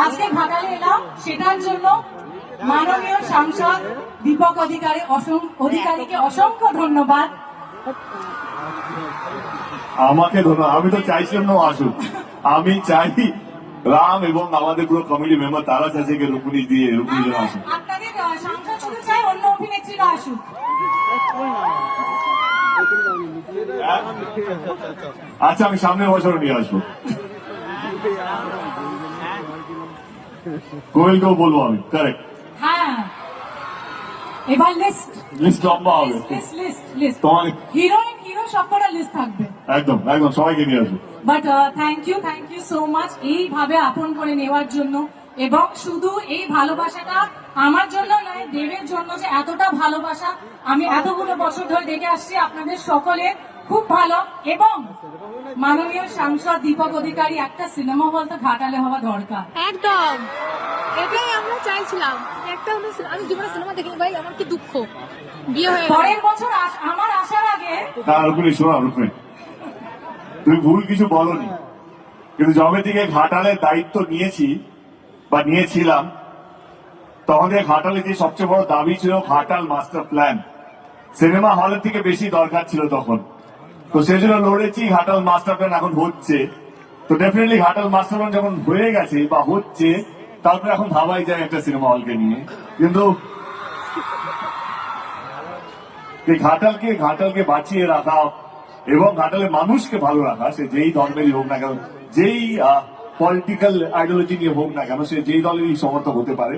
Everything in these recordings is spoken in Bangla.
আজকে ঘাটালে এলাম সেটার জন্য মাননীয় সাংসদ দীপক অধিকারীকে অসংখ্য ধন্যবাদ। আমাকে ধন্যবাদ। আমি তো চাইছিলাম না আসুক, আমি চাই রাম এবং আমাদের পুরো কমিটি মেম্বার তারা চাইছে রুকুনি দিয়ে রুকুনি যেন আসুক। আপনাদের সাংসদ শুধু চাই অন্য অভিনেত্রীরা আসুক। আচ্ছা, আমি সামনের বছর নিয়ে আসবো, কোয়েলকেও বলবো আমি। কারেক্ট। হ্যাঁ, এবার লিস্ট লম্বা হবে, লিস্ট তোমার হিরোইন হিরো সবকটা লিস্ট থাকবে। একদম একদম সবাইকে নিয়ে আসবো। But thank you so much এইভাবে আপন করে নেওয়ার জন্য, এবং শুধু এই ভালোবাসাটা আমার জন্য নয়, দেবের জন্য যে এতটা ভালোবাসা আমি এতগুলো বছর ধরে দেখে আসছি আপনাদের সকলে খুব ভালো। এবং মাননীয় সাংসদ দীপক অধিকারী একটা সিনেমা হল তো ঘাটালে হওয়া দরকার। একদম, এটাই আমরা চাইছিলাম। একটা আমি জীবনে সিনেমা দেখিনি ভাই, আমার কি দুঃখ। বিয়ে হয়ে পরের বছর আমার আসার আগে রুকুনি শোনা, রুকুনি তুমি ভুল কিছু বলনি, কিন্তু যবে থেকে ঘাটালের দায়িত্ব নিয়েছি বা নিয়েছিলাম, তখন থেকে ঘাটালে যে সবচেয়ে বড় দাবি ছিল ঘাটাল মাস্টার প্ল্যান। সিনেমা হলের থেকে বেশি দরকার ছিল তখন, তো সেই জন্য লড়েছি। ঘাটাল মাস্টার প্ল্যান এখন হচ্ছে, তো ডেফিনেটলি ঘাটাল মাস্টার প্ল্যান যখন হয়ে গেছে বা হচ্ছে, তারপরে এখন ভাবাই যায় একটা সিনেমা হলকে নিয়ে। কিন্তু ঘাটালকে বাঁচিয়ে রাখা এবং ঘাটালের মানুষকে ভালো রাখা, সে যেই ধর্মেরই হোক না কেন, যেই পলিটিক্যাল আইডিওলজি নিয়ে হোক না কেন, সে যেই দলেরই সমর্থক হতে পারে,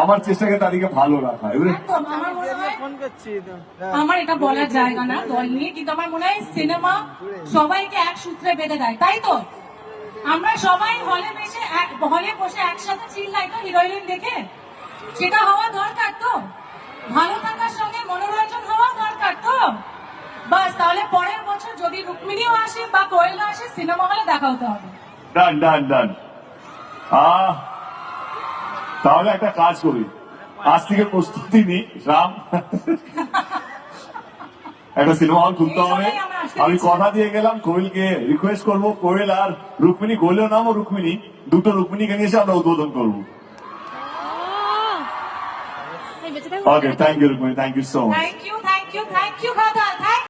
আমার চেষ্টাকে তাদেরকে ভালো রাখা। এবারে আমার এটা বলার জায়গা না দল নিয়ে, কিন্তু আমার মনে হয় সিনেমা সবাইকে এক সূত্রে বেঁধে দেয়, তাই তো? আমরা সবাই হলে বসে একসাথে চিল্লাই তো হিরোইন দেখে, সেটা হওয়া দরকার তো। ভালো থাকার সঙ্গে মনোরঞ্জন হওয়া দরকার তো। বাস, তাহলে পরের বছর যদি রুক্মিণীও আসে বা কোয়েলও আসে, সিনেমা হলে দেখা হতে হবে। ডান ডান ডান। তাহলে একটা কাজ করি, আজ থেকে প্রস্তুতি নি রাম, একটা সিনেমা হল খুলতে হবে। আমি কথা দিয়ে গেলাম, কোয়েলকে রিকোয়েস্ট করবো, কোয়েল আর রুক্মিণী, কোয়েলের নামও রুক্মিণী, দুটো রুক্মিণীকে নিয়ে এসে আমরা উদ্বোধন করবো। Okay, thank you Rukmini, thank you so much. Thank you